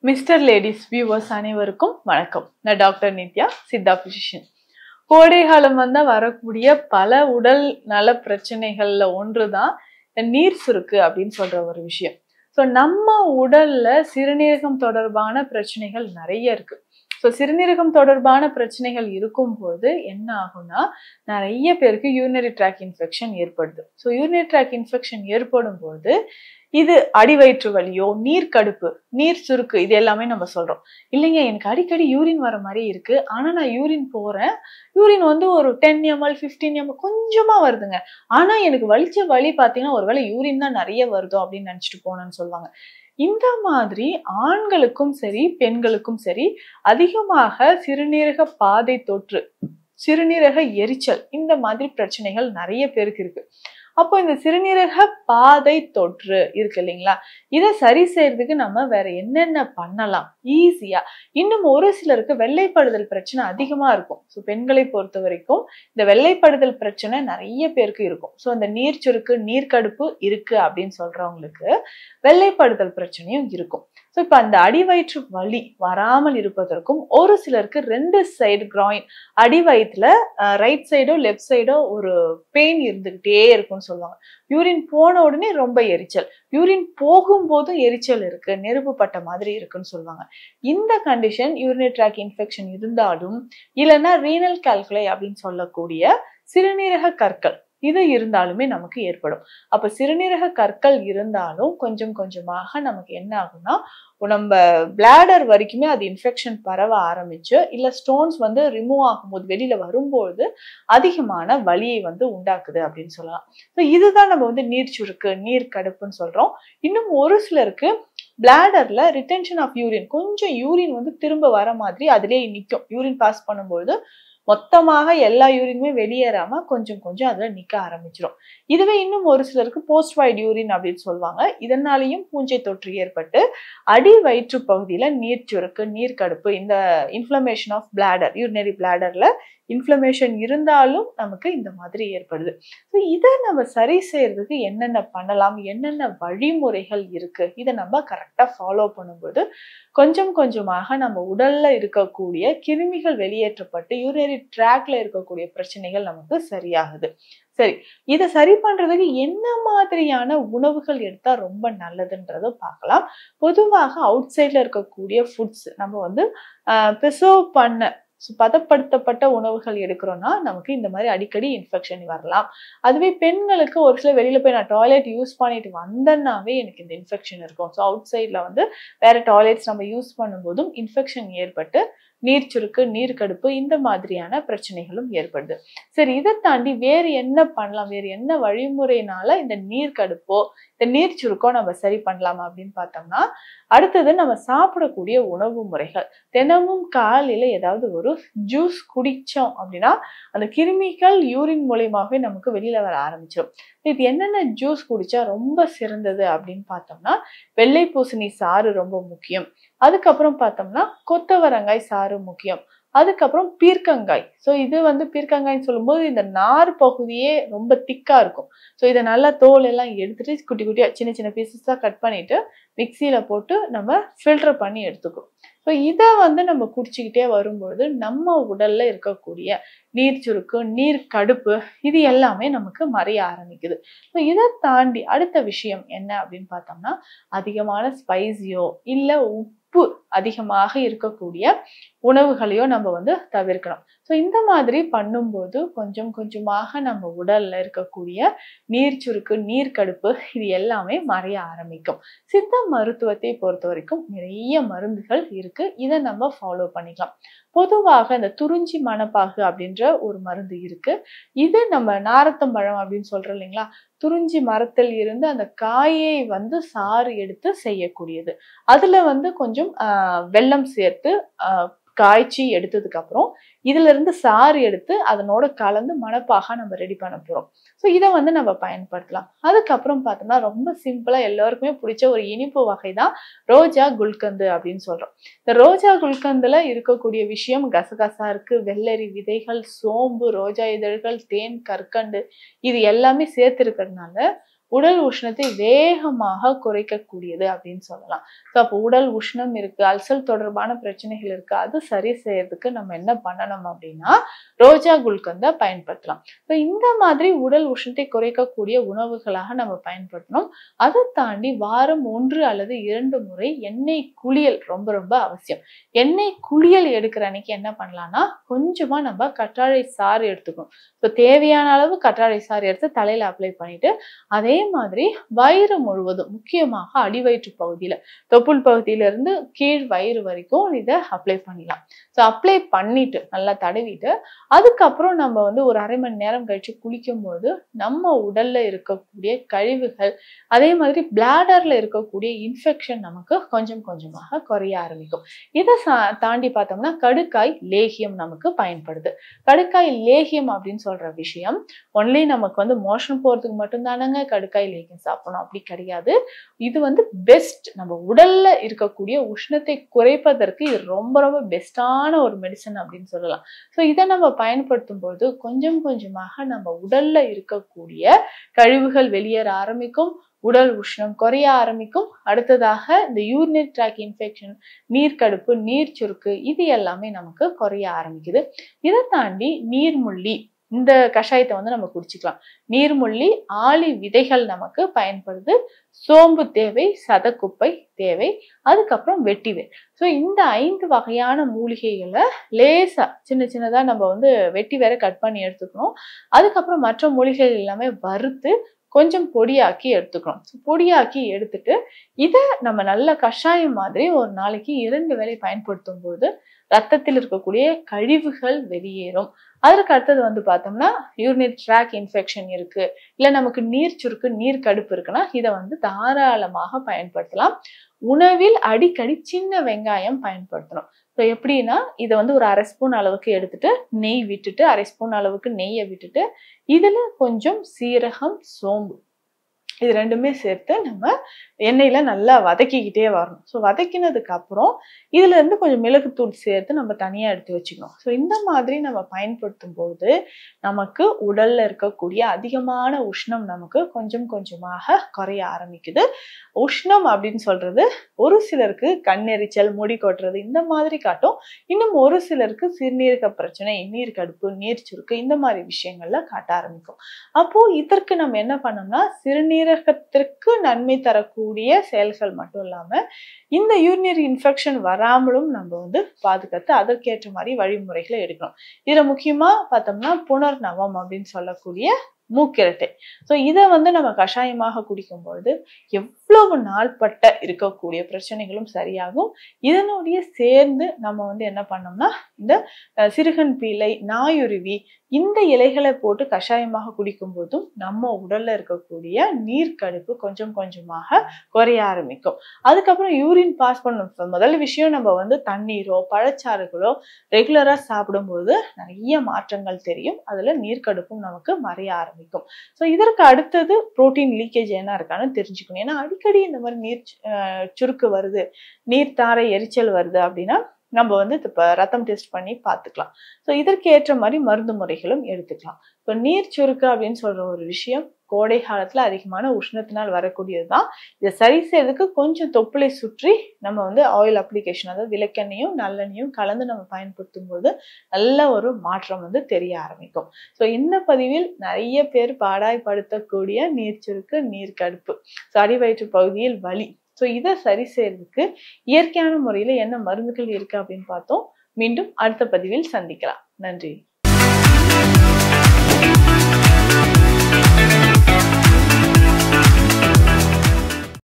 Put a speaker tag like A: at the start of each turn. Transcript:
A: Mister ladies viewers அனைவருக்கும் வணக்கம். நான் டாக்டர் நித்யா, சித்தா பிசிஷியன். கோடை காலம் வந்தா வரக்கூடிய பல உடல் நல பிரச்சனைகள்ல ஒன்றுதான் நீர் சுருக்கு அப்படின்னு சொல்ற ஒரு விஷயம். ஸோ நம்ம உடல்ல சிறுநீரகம் தொடர்பான பிரச்சனைகள் நிறைய இருக்கு. ஸோ சிறுநீரகம் தொடர்பான பிரச்சனைகள் இருக்கும்போது என்ன ஆகும்னா, நிறைய பேருக்கு யூரினரி ட்ராக் இன்ஃபெக்ஷன் ஏற்படுது. ஸோ யூரினரி ட்ராக் இன்ஃபெக்ஷன் ஏற்படும் போது இது அடிவயிற்று வலியோ, நீர் கடுப்பு, நீர் சுருக்கு, இது எல்லாமே நம்ம சொல்றோம். இல்லைங்க, எனக்கு அடிக்கடி யூரின் வர மாதிரி இருக்கு, ஆனா நான் யூரின் போறேன், யூரின் வந்து ஒரு 10 ml 15 ml கொஞ்சமா வருதுங்க, ஆனா எனக்கு வலிச்ச வலி பாத்தீங்கன்னா ஒருவேளை யூரின் தான் நிறைய வருதோ அப்படின்னு நினைச்சிட்டு போனேன்னு சொல்லுவாங்க. இந்த மாதிரி ஆண்களுக்கும் சரி பெண்களுக்கும் சரி அதிகமாக சிறுநீரக பாதை தொற்று, சிறுநீரக எரிச்சல், இந்த மாதிரி பிரச்சனைகள் நிறைய பேருக்கு இருக்கு. அப்போ இந்த சிறுநீரக பாதை தொற்று இருக்கு இல்லைங்களா, இதை சரி செய்யறதுக்கு நம்ம வேற என்னென்ன பண்ணலாம் ஈஸியா? இன்னும் ஒரு சிலருக்கு வெள்ளைப்படுதல் பிரச்சனை அதிகமா இருக்கும். ஸோ பெண்களை பொறுத்த வரைக்கும் இந்த வெள்ளைப்படுதல் பிரச்சனை நிறைய பேருக்கு இருக்கும். ஸோ அந்த நீர் சுருக்கு, நீர்க்கடுப்பு இருக்கு அப்படின்னு சொல்றவங்களுக்கு வெள்ளைப்படுதல் பிரச்சனையும் இருக்கும். ஸோ இப்போ அந்த அடிவயிற்று வலி வராமல் இருப்பதற்கும் ஒரு சிலருக்கு 2 சைடு கிராயின், அடிவயிற்றுல ரைட் சைடோ லெஃப்ட் சைடோ ஒரு பெயின் இருந்துகிட்டே இருக்கும்னு சொல்லுவாங்க. யூரின் போன உடனே ரொம்ப எரிச்சல், யூரின் போகும்போதும் எரிச்சல் இருக்கு, நெருப்பு பட்ட மாதிரி இருக்குன்னு சொல்லுவாங்க. இந்த கண்டிஷன் யூரினரி ட்ராக் இன்ஃபெக்ஷன் இருந்தாலும், இல்லைன்னா ரீனல் கால்குலை அப்படின்னு சொல்லக்கூடிய சிறுநீரக கற்கள், இது இருந்தாலுமே நமக்கு ஏற்படும். அப்ப சிறுநீரக கற்கள் இருந்தாலும் கொஞ்சம் கொஞ்சமாக நமக்கு என்ன ஆகும்னா, நம்ம பிளாடர் வரைக்குமே அது இன்ஃபெக்ஷன் பரவ ஆரம்பிச்சு, இல்ல ஸ்டோன்ஸ் வந்து ரிமூவ் ஆகும்போது வெளியில வரும்போது அதிகமான வலியை வந்து உண்டாக்குது அப்படின்னு சொல்லலாம். ஸோ இதுதான் நம்ம வந்து நீர் சுருக்கு, நீர் கடுப்புன்னு சொல்றோம். இன்னும் ஒரு சிலருக்கு பிளாடர்ல ரிட்டென்ஷன் ஆஃப் யூரின், கொஞ்சம் யூரின் வந்து திரும்ப வர மாதிரி அதிலே நிற்கும். யூரின் பாஸ் பண்ணும்போது மொத்தமாக எல்லா யூரினுமே வெளியேறாம கொஞ்சம் கொஞ்சம் அதுல நிக்க ஆரம்பிச்சிடும். இதுவே இன்னும் ஒரு சிலருக்கு போஸ்ட் வைட் யூரின் அப்படின்னு சொல்லுவாங்க. இதனாலையும் பூஞ்சை தொற்று ஏற்பட்டு அடி வயிற்று பகுதியில நீர் சுருக்கு, நீர் கடுப்பு, இந்த இன்ஃப்ளமேஷன் ஆஃப் பிளாடர், யூரினரி பிளாடர்ல இன்ஃப்ளமேஷன் இருந்தாலும் நமக்கு இந்த மாதிரி ஏற்படுது. ஸோ இதை நம்ம சரி செய்யறதுக்கு என்னென்ன பண்ணலாம், என்னென்ன வழிமுறைகள் இருக்கு, இதை நம்ம கரெக்டா ஃபாலோ பண்ணும்போது கொஞ்சம் கொஞ்சமாக நம்ம உடல்ல இருக்கக்கூடிய கிருமிகள் வெளியேற்றப்பட்டு யூரினரி ட்ராக்ல இருக்கக்கூடிய பிரச்சனைகள் நமக்கு சரியாகுது. சரி, இதை சரி பண்றதுக்கு என்ன மாதிரியான உணவுகள் எடுத்தா ரொம்ப நல்லதுன்றத பார்க்கலாம். பொதுவாக அவுட் சைட்ல இருக்கக்கூடிய ஃபுட்ஸ், நம்ம வந்து ப்ரிசர்வ் பண்ண பதப்படுத்தப்பட்ட உணவுகள் எடுக்கிறோம்னா நமக்கு இந்த மாதிரி அடிக்கடி இன்ஃபெக்ஷன் வரலாம். அதுவே பெண்களுக்கு ஒரு சில வெளியில போய் நான் டாய்லெட் யூஸ் பண்ணிட்டு வந்தேன்னாவே எனக்கு இந்த இன்ஃபெக்ஷன் இருக்கும். ஸோ அவுட் சைட்ல வந்து வேற டாய்லெட்ஸ் நம்ம யூஸ் பண்ணும்போதும் இன்ஃபெக்ஷன் ஏற்பட்டு நீர் சுருக்கு, நீர் கடுப்பு, இந்த மாதிரியான பிரச்சனைகளும் ஏற்படுது. சரி, இதை தாண்டி வேறு என்ன பண்ணலாம், வேறு என்ன வழிமுறையினால இந்த நீர் கடுப்போ இந்த நீர் சுருக்கோ நம்ம சரி பண்ணலாமா அப்படின்னு பார்த்தோம்னா, அடுத்தது நம்ம சாப்பிடக்கூடிய உணவு முறைகள். தினமும் காலையில ஏதாவது ஒரு ஜூஸ் குடிச்சோம் அப்படின்னா அந்த கிருமிகள் யூரின் மூலியமாவே நமக்கு வெளியில வர ஆரம்பிச்சிடும். இது என்னென்ன ஜூஸ் குடிச்சா ரொம்ப சிறந்தது அப்படின்னு பார்த்தோம்னா, வெள்ளை பூசணி சாறு ரொம்ப முக்கியம். அதுக்கப்புறம் பார்த்தோம்னா கொத்தவரங்காய் சாறு முக்கியம். அதுக்கப்புறம் பீர்க்கங்காய். ஸோ இது வந்து பீர்க்கங்காய்ன்னு சொல்லும்போது இந்த நார் பகுதியே ரொம்ப திக்கா இருக்கும். ஸோ இதை நல்லா தோல் எல்லாம் எடுத்துட்டு குட்டி குட்டியா சின்ன சின்ன பீசஸா கட் பண்ணிட்டு மிக்சியில போட்டு நம்ம ஃபில்டர் பண்ணி எடுத்துக்கிறோம். ஸோ இதை வந்து நம்ம குடிச்சுக்கிட்டே வரும்பொழுது நம்ம உடல்ல இருக்கக்கூடிய நீர் சுருக்கு, நீர் கடுப்பு, இது எல்லாமே நமக்கு மறைய ஆரம்பிக்குது. ஸோ இதை தாண்டி அடுத்த விஷயம் என்ன அப்படின்னு பார்த்தோம்னா, அதிகமான ஸ்பைசியோ இல்ல உப்பு அதிகமாக இருக்கக்கூடிய உணவுகளையோ நம்ம வந்து தவிர்க்கணும். ஸோ இந்த மாதிரி பண்ணும்போது கொஞ்சம் கொஞ்சமாக நம்ம உடல்ல இருக்கக்கூடிய நீர் சுருக்கு, நீர் கடுப்பு, இது எல்லாமே மறைய ஆரம்பிக்கும். சித்த மருத்துவத்தை பொறுத்த வரைக்கும் நிறைய மருந்துகள் இருக்கு, இதை நம்ம ஃபாலோ பண்ணிக்கலாம். பொதுவாக இந்த துறிஞ்சி மணப்பாகு அப்படின்ற ஒரு மருந்து இருக்கு. இது நம்ம நாரத்தம்பழம் அப்படின்னு சொல்றோம் இல்லைங்களா, துறிஞ்சி மரத்தில் இருந்து அந்த காயை வந்து சாறு எடுத்து செய்யக்கூடியது. அதுல வந்து கொஞ்சம் வெல்லம் சேர்த்து காய்ச்சி எடுத்ததுக்கு அப்புறம் இதுல இருந்து சாறு எடுத்து அதனோட கலந்து மணப்பாக நம்ம ரெடி பண்ண போறோம். ஸோ இதை வந்து நம்ம பயன்படுத்தலாம். அதுக்கப்புறம் பார்த்தோம்னா ரொம்ப சிம்பிளா எல்லாருக்குமே பிடிச்ச ஒரு இனிப்பு வகை தான் ரோஜா குல்கந்து அப்படின்னு சொல்றோம். இந்த ரோஜா குல்கந்துல இருக்கக்கூடிய விஷயம் கசகசா இருக்கு, வெள்ளரி விதைகள், சோம்பு, ரோஜா இதழ்கள், தேன், கற்கண்டு, இது எல்லாமே சேர்த்து இருக்கிறதுனால உடல் உஷ்ணத்தை வேகமாக குறைக்கக்கூடியது அப்படின்னு சொல்லலாம். ஸோ அப்போ உடல் உஷ்ணம் இருக்கு, அல்சர் தொடர்பான பிரச்சனைகள் இருக்கு, அது சரி செய்யறதுக்கு நம்ம என்ன பண்ணணும் அப்படின்னா ரோஜா குல்கந்தை பயன்படுத்தலாம். ஸோ இந்த மாதிரி உடல் உஷ்ணத்தை குறைக்கக்கூடிய உணவுகளாக நம்ம பயன்படுத்தணும். அதை தாண்டி வாரம் 1 அல்லது 2 முறை எண்ணெய் குளியல் ரொம்ப ரொம்ப அவசியம். எண்ணெய் குளியல் எடுக்கிற அன்னைக்கு என்ன பண்ணலாம்னா கொஞ்சமா நம்ம கற்றாழை சாறு எடுத்துக்கணும். ஸோ தேவையான அளவு கற்றாழை சாறு எடுத்து தலையில அப்ளை பண்ணிட்டு அதே மாதிரி வயிறு முழுவதும் முக்கியமாக அடிவயிற்று பகுதியில தொப்புள் பகுதியில இருந்து கீழ் வயிறு வரைக்கும் இதை அப்ளை பண்ணலாம். ஸோ அப்ளை பண்ணிட்டு நல்லா தடவிட்டு அதுக்கப்புறம் நம்ம வந்து ஒரு அரை மணி நேரம் கழிச்சு குளிக்கும் போது நம்ம உடல்ல இருக்கக்கூடிய கழிவுகள் அதே மாதிரி பிளாடர்ல இருக்கக்கூடிய இன்ஃபெக்ஷன் நமக்கு கொஞ்சம் கொஞ்சமாக குறைய ஆரம்பிக்கும். இதை தாண்டி பார்த்தோம்னா கடுக்காய் லேகியம் நமக்கு பயன்படுது. கடுக்காய் லேகியம் அப்படின்னு சொல்ற விஷயம் ஒன்லி நமக்கு வந்து மோஷன் போறதுக்கு மட்டும்தானங்க கடுக்காய் லேகியம் சாப்பிடணும் அப்படி கிடையாது. இது வந்து பெஸ்ட், நம்ம உடல்ல இருக்கக்கூடிய உஷ்ணத்தை குறைப்பதற்கு இது ரொம்ப ரொம்ப பெஸ்டான ஒரு மெடிசன் அப்படின்னு சொல்லலாம். ஸோ இதை நம்ம பயன்படுத்தும் போது கொஞ்சம் கொஞ்சமாக நம்ம உடல்ல இருக்கக்கூடிய கழிவுகள் வெளியேற ஆரம்பிக்கும், உடல் உஷ்ணம் குறைய ஆரம்பிக்கும். அடுத்ததாக இந்த யூரினரி ட்ராக் இன்ஃபெக்ஷன், நீர்க்கடுப்பு, நீர் சுருக்கு இது எல்லாமே நமக்கு குறைய ஆரம்பிக்குது. இதை தாண்டி நீர்முள்ளி இந்த கஷாயத்தை வந்து நம்ம குடிச்சுக்கலாம். நீர்முள்ளி, ஆளி விதைகள் நமக்கு பயன்படுது, சோம்பு தேவை, சதக்குப்பை தேவை, அதுக்கப்புறம் வெட்டிவேர். ஸோ இந்த 5 வகையான மூலிகைகளை லேசா சின்ன சின்னதா நம்ம வந்து வெட்டி வேற கட் பண்ணி எடுத்துக்கணும். அதுக்கப்புறம் மற்ற மூலிகைகள் எல்லாமே வறுத்து கொஞ்சம் பொடியாக்கி எடுத்துக்கணும். பொடியாக்கி எடுத்துட்டு இதை நம்ம நல்ல கஷாயம் மாதிரி ஒரு நாளைக்கு 2 வேளை பயன்படுத்தும் போது ரத்தத்தில் இருக்கக்கூடிய கழிவுகள் வெளியேறும். அதற்கு அடுத்தது வந்து பார்த்தோம்னா யூரினரி ட்ராக் இன்ஃபெக்ஷன் இருக்கு, இல்லை நமக்கு நீர் சுருக்கு, நீர் கடுப்பு இருக்குன்னா இதை வந்து தாராளமாக பயன்படுத்தலாம். உணவில் அடிக்கடி சின்ன வெங்காயம் பயன்படுத்தணும். ஸோ எப்படின்னா இதை வந்து ஒரு 1/2 ஸ்பூன் அளவுக்கு எடுத்துட்டு நெய் விட்டுட்டு 1/2 ஸ்பூன் அளவுக்கு நெய்யை விட்டுட்டு இதுல கொஞ்சம் சீரகம், சோம்பு இது ரெண்டுமே சேர்த்து நம்ம எண்ணெயில நல்லா வதக்கிக்கிட்டே வரணும். ஸோ வதக்கினதுக்கு அப்புறம் இதுல இருந்து கொஞ்சம் மிளகுத்தூள் சேர்த்து நம்ம தனியா எடுத்து வச்சுக்கணும். ஸோ இந்த மாதிரி நம்ம பயன்படுத்தும் போது நமக்கு உடல்ல இருக்கக்கூடிய அதிகமான உஷ்ணம் நமக்கு கொஞ்சம் கொஞ்சமாக குறைய ஆரம்பிக்குது. உஷ்ணம் அப்படின்னு சொல்றது ஒரு சிலருக்கு கண்ணெரிச்சல், முடி கொட்டுறது இந்த மாதிரி காட்டும். இன்னும் ஒரு சிலருக்கு சிறுநீரக பிரச்சனை, நீர் கடுப்பு, நீர் சுருக்கு இந்த மாதிரி விஷயங்கள்ல காட்ட ஆரம்பிக்கும். அப்போ இதற்கு நம்ம என்ன பண்ணோம்னா சிறுநீரகத்திற்கு நன்மை தரக்கூடிய செயல்கள் மட்டும் இல்லாம இந்த யூரினரி இன்ஃபெக்ஷன் வராமலும் நம்ம வந்து பாதுகாத்து அதற்கேற்ற மாதிரி வழிமுறைகளை எடுக்கணும். இதுல முக்கியமா பார்த்தோம்னா புனர்நவம் அப்படின்னு சொல்லக்கூடிய மூக்கிரட்டை. ஸோ இதை வந்து நம்ம கஷாயமாக குடிக்கும்பொழுது எவ்வளவு நாள்பட்ட இருக்கக்கூடிய பிரச்சனைகளும் சரியாகும். இதனுடைய சேர்ந்து நம்ம வந்து என்ன பண்ணோம்னா இந்த சிறுகன் பீலை, நாயுருவி இந்த இலைகளை போட்டு கஷாயமாக குடிக்கும் போதும் நம்ம உடல்ல இருக்கக்கூடிய நீர்க்கடுப்பு கொஞ்சம் கொஞ்சமாக குறைய ஆரம்பிக்கும். அதுக்கப்புறம் யூரின் பாஸ் பண்ணணும். முதல் விஷயம் நம்ம வந்து தண்ணீரோ பழச்சாறுகளோ ரெகுலரா சாப்பிடும்போது நிறைய மாற்றங்கள் தெரியும். அதுல நீர்க்கடுப்பும் நமக்கு மறைய ஆரம்பிக்கும். ஸோ இதற்கு அடுத்தது புரோட்டீன் லீக்கேஜ் என்ன இருக்கான்னு தெரிஞ்சுக்கணும். ஏன்னா அடிக்கடி இந்த மாதிரி நீர் சுருக்கு வருது, நீர்த்தாரை எரிச்சல் வருது அப்படின்னா நம்ம வந்து இப்போ ரத்தம் டெஸ்ட் பண்ணி பார்த்துக்கலாம். ஸோ இதற்கு ஏற்ற மாதிரி மருந்து முறைகளும் எடுத்துக்கலாம். இப்போ நீர் சுருக்கு அப்படின்னு சொல்ற ஒரு விஷயம் கோடை காலத்துல அதிகமான உஷ்ணத்தினால் வரக்கூடியதுதான். இதை சரி செய்யறதுக்கு கொஞ்சம் தொப்புளை சுற்றி நம்ம வந்து ஆயில் அப்ளிகேஷன், அதாவது விளக்கெண்ணையும் நல்லெண்ணையும் கலந்து நம்ம பயன்படுத்தும் போது நல்ல ஒரு மாற்றம் வந்து தெரிய ஆரம்பிக்கும். ஸோ இந்த பதிவில் நிறைய பேர் பாடாய்படுத்தக்கூடிய நீர் சுருக்கு, நீர் கடுப்பு, அடிவயிற்று பகுதியில் வலி, ஸோ இதை சரி செய்யறதுக்கு இயற்கையான முறையில என்ன மருந்துகள் இருக்கு அப்படின்னு பார்த்தோம். மீண்டும் அடுத்த பதிவில் சந்திக்கலாம். நன்றி.